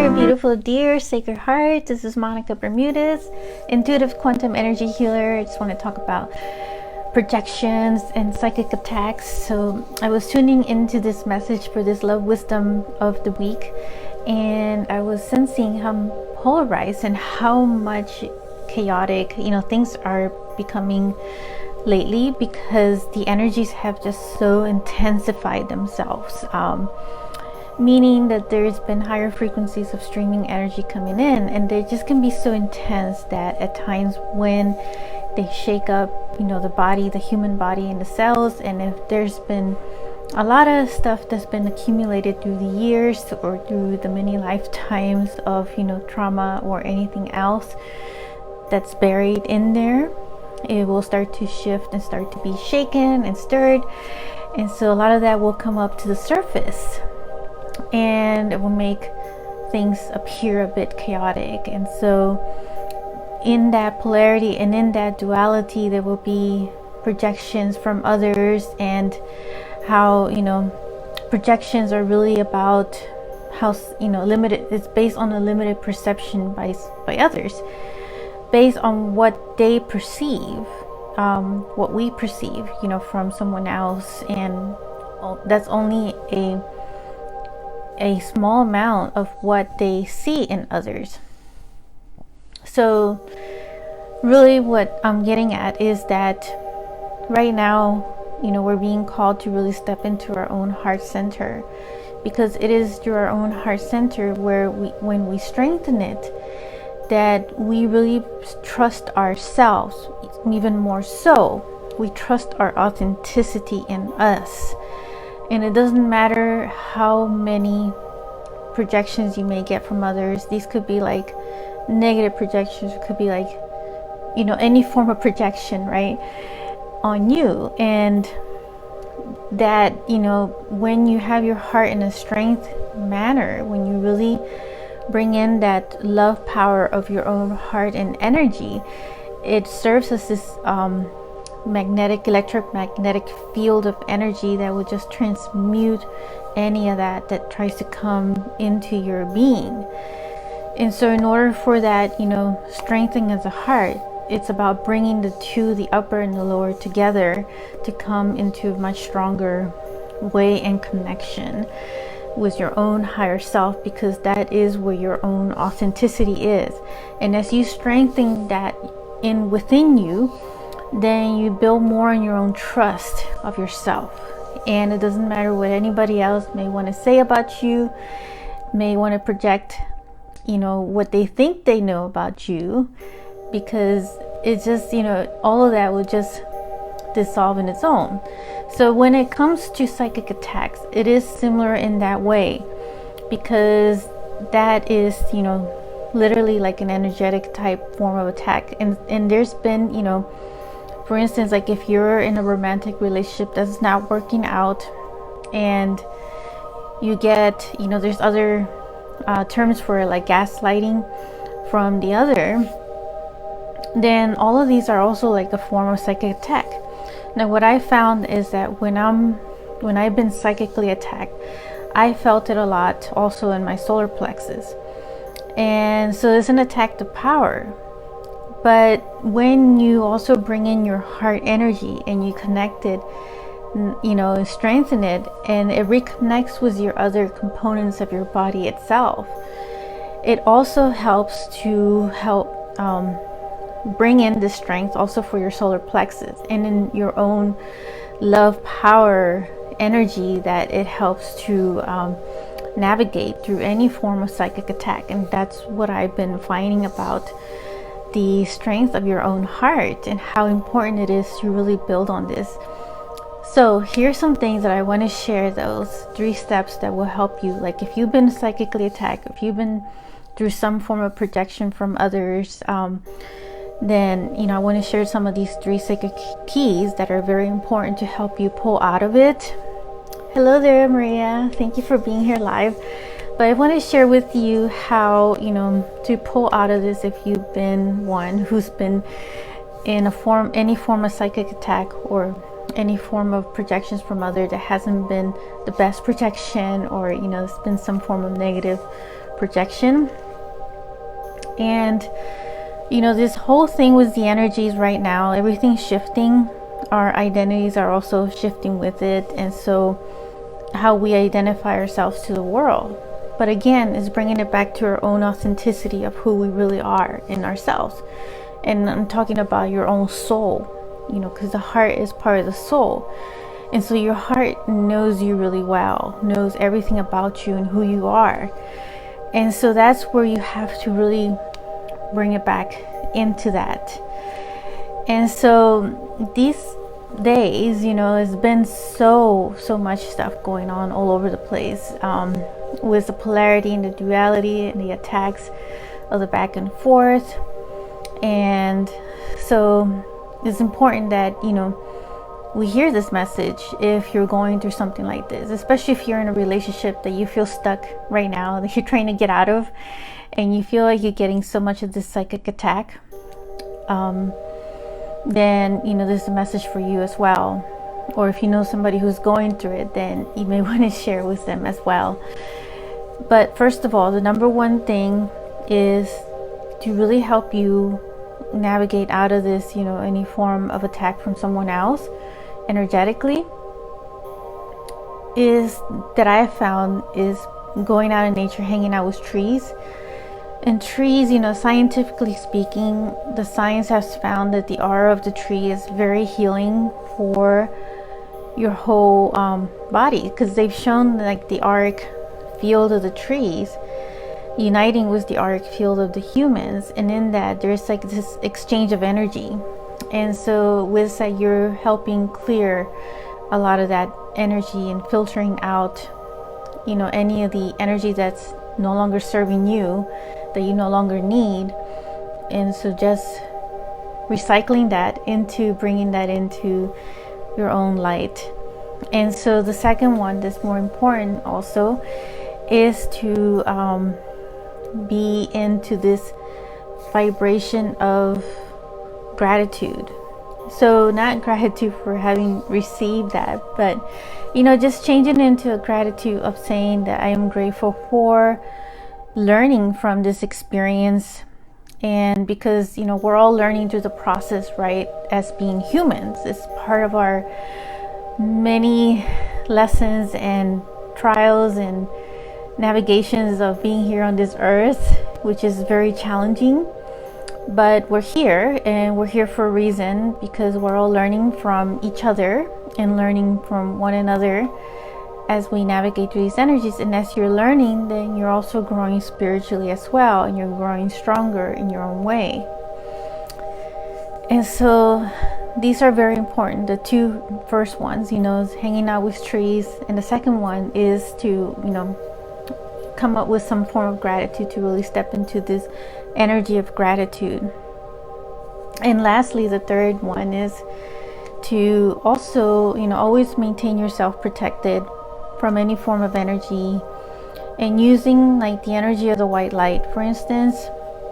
there, beautiful dear sacred heart. This is Monica Bermudez, intuitive quantum energy healer. I just want to talk about projections and psychic attacks. So I was tuning into this message for this love wisdom of the week, and I was sensing how polarized and how much chaotic things are becoming lately, because the energies have just so intensified themselves, meaning that there's been higher frequencies of streaming energy coming in, and they just can be so intense that at times when they shake up the body, the human body, and the cells, and if there's been a lot of stuff that's been accumulated through the years or through the many lifetimes of trauma or anything else that's buried in there, it will start to shift and start to be shaken and stirred. And so a lot of that will come up to the surface, and it will make things appear a bit chaotic. And so in that polarity and in that duality, there will be projections from others, and how projections are really about how limited, it's based on a limited perception by others, based on what they perceive, what we perceive from someone else, and that's only a small amount of what they see in others. So really what I'm getting at is that right now we're being called to really step into our own heart center, because it is through our own heart center where when we strengthen it, that we really trust ourselves. Even more so, we trust our authenticity in us. And it doesn't matter how many projections you may get from others. These could be like negative projections, it could be like any form of projection, right, on you. And that when you have your heart in a strength manner, when you really bring in that love power of your own heart and energy, it serves as this electromagnetic field of energy that will just transmute any of that tries to come into your being. And so in order for that strengthening of the heart, it's about bringing the two, the upper and the lower, together to come into a much stronger way and connection with your own higher self, because that is where your own authenticity is. And as you strengthen that within you, then you build more on your own trust of yourself. And it doesn't matter what anybody else may want to say about you, may want to project what they think they know about you, because it's just all of that will just dissolve in its own. So when it comes to psychic attacks, it is similar in that way, because that is literally like an energetic type form of attack. And there's been for instance, like if you're in a romantic relationship that's not working out, and you get there's other terms for it, like gaslighting from the other, then all of these are also like a form of psychic attack. Now what I found is that when I've been psychically attacked, I felt it a lot also in my solar plexus. And so it's an attack to power. But when you also bring in your heart energy and you connect it, and strengthen it, and it reconnects with your other components of your body itself, it also helps to bring in the strength also for your solar plexus and in your own love power energy, that it helps to navigate through any form of psychic attack. And that's what I've been finding about the strength of your own heart and how important it is to really build on this. So here's some things that I want to share, those 3 steps that will help you. Like if you've been psychically attacked, if you've been through some form of projection from others, then I want to share some of these 3 sacred keys that are very important to help you pull out of it. Hello there, Maria. Thank you for being here live. But I want to share with you how to pull out of this if you've been one who's been in any form of psychic attack or any form of projections from others that hasn't been the best projection, or it's been some form of negative projection. And this whole thing with the energies right now, everything's shifting. Our identities are also shifting with it, and so how we identify ourselves to the world. But again, it's bringing it back to our own authenticity of who we really are in ourselves. And I'm talking about your own soul, because the heart is part of the soul. And so your heart knows you really well, knows everything about you and who you are. And so that's where you have to really bring it back into that. And so these days, it's been so much stuff going on all over the place, with the polarity and the duality and the attacks of the back and forth. And so it's important that we hear this message if you're going through something like this, especially if you're in a relationship that you feel stuck right now, that you're trying to get out of, and you feel like you're getting so much of this psychic attack. Then this is a message for you as well. Or if you know somebody who's going through it, then you may want to share with them as well. But first of all, the number one thing is to really help you navigate out of this, any form of attack from someone else energetically, is that I have found is going out in nature, hanging out with trees. And trees, scientifically speaking, the science has found that the aura of the tree is very healing for your whole body, because they've shown like the auric field of the trees uniting with the auric field of the humans, and in that there's like this exchange of energy. And so with that, you're helping clear a lot of that energy and filtering out any of the energy that's no longer serving you, that you no longer need. And so just recycling that into bringing that into your own light. And so the second one that's more important also is to be into this vibration of gratitude. So not gratitude for having received that, but just changing into a gratitude of saying that I am grateful for learning from this experience. And because we're all learning through the process, right? As being humans, it's part of our many lessons and trials and navigations of being here on this earth, which is very challenging. But we're here, and we're here for a reason, because we're all learning from each other and learning from one another as we navigate through these energies. And as you're learning, then you're also growing spiritually as well, and you're growing stronger in your own way. And so these are very important. The two first ones, is hanging out with trees, and the second one is to come up with some form of gratitude, to really step into this energy of gratitude. And lastly, the third one is to also always maintain yourself protected from any form of energy, and using like the energy of the white light, for instance.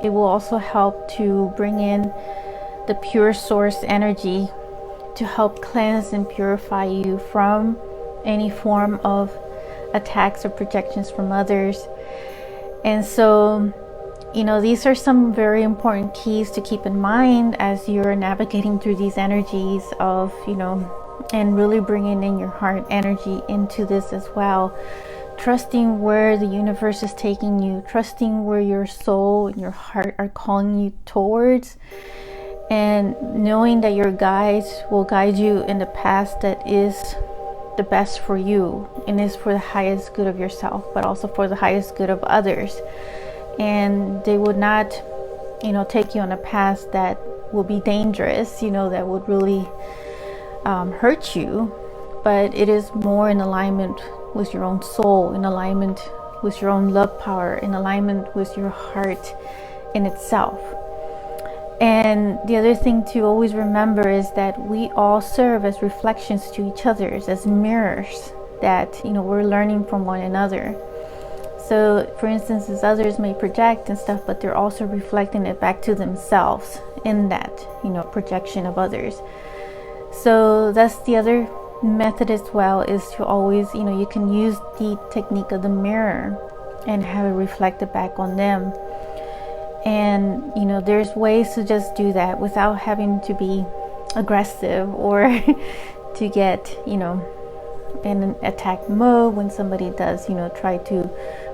It will also help to bring in the pure source energy to help cleanse and purify you from any form of attacks or projections from others. And so these are some very important keys to keep in mind as you're navigating through these energies of and really bringing in your heart energy into this as well, trusting where the universe is taking you, trusting where your soul and your heart are calling you towards, and knowing that your guides will guide you in the path that is the best for you and is for the highest good of yourself, but also for the highest good of others. And they would not take you on a path that will be dangerous, that would really hurt you, but it is more in alignment with your own soul, in alignment with your own love power, in alignment with your heart in itself. And the other thing to always remember is that we all serve as reflections to each other, as mirrors that we're learning from one another. So for instance, as others may project and stuff, but they're also reflecting it back to themselves in that projection of others. So that's the other method as well, is to always you can use the technique of the mirror and have it reflected back on them. And there's ways to just do that without having to be aggressive or to get in an attack mode when somebody does try to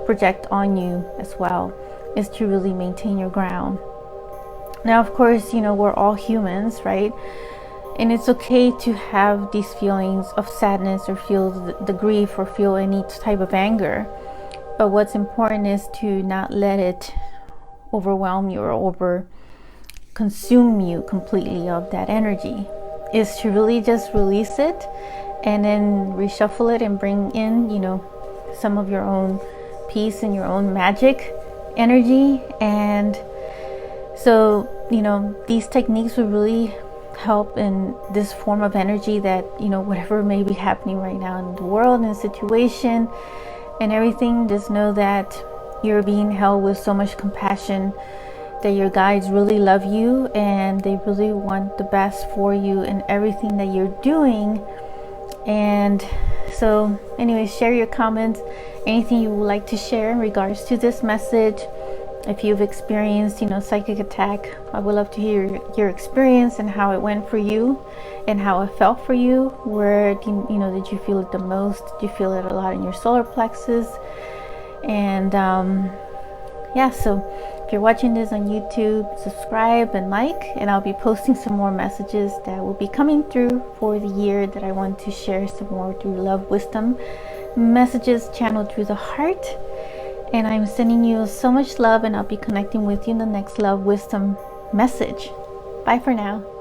project on you as well, is to really maintain your ground. Now, of course, we're all humans, right? And it's okay to have these feelings of sadness or feel the grief or feel any type of anger. But what's important is to not let it overwhelm you or over consume you completely of that energy. Is to really just release it and then reshuffle it and bring in, some of your own peace and your own magic energy. And so, these techniques will really help in this form of energy that, whatever may be happening right now in the world and the situation and everything, just know that you're being held with so much compassion, that your guides really love you and they really want the best for you in everything that you're doing. And so anyways, share your comments, anything you would like to share in regards to this message. If you've experienced psychic attack, I would love to hear your experience and how it went for you and how it felt for you. Where did you feel it the most? Did you feel it a lot in your solar plexus? And so if you're watching this on YouTube, subscribe and like, and I'll be posting some more messages that will be coming through for the year that I want to share some more through love wisdom messages channeled through the heart. And I'm sending you so much love, and I'll be connecting with you in the next love wisdom message. Bye for now.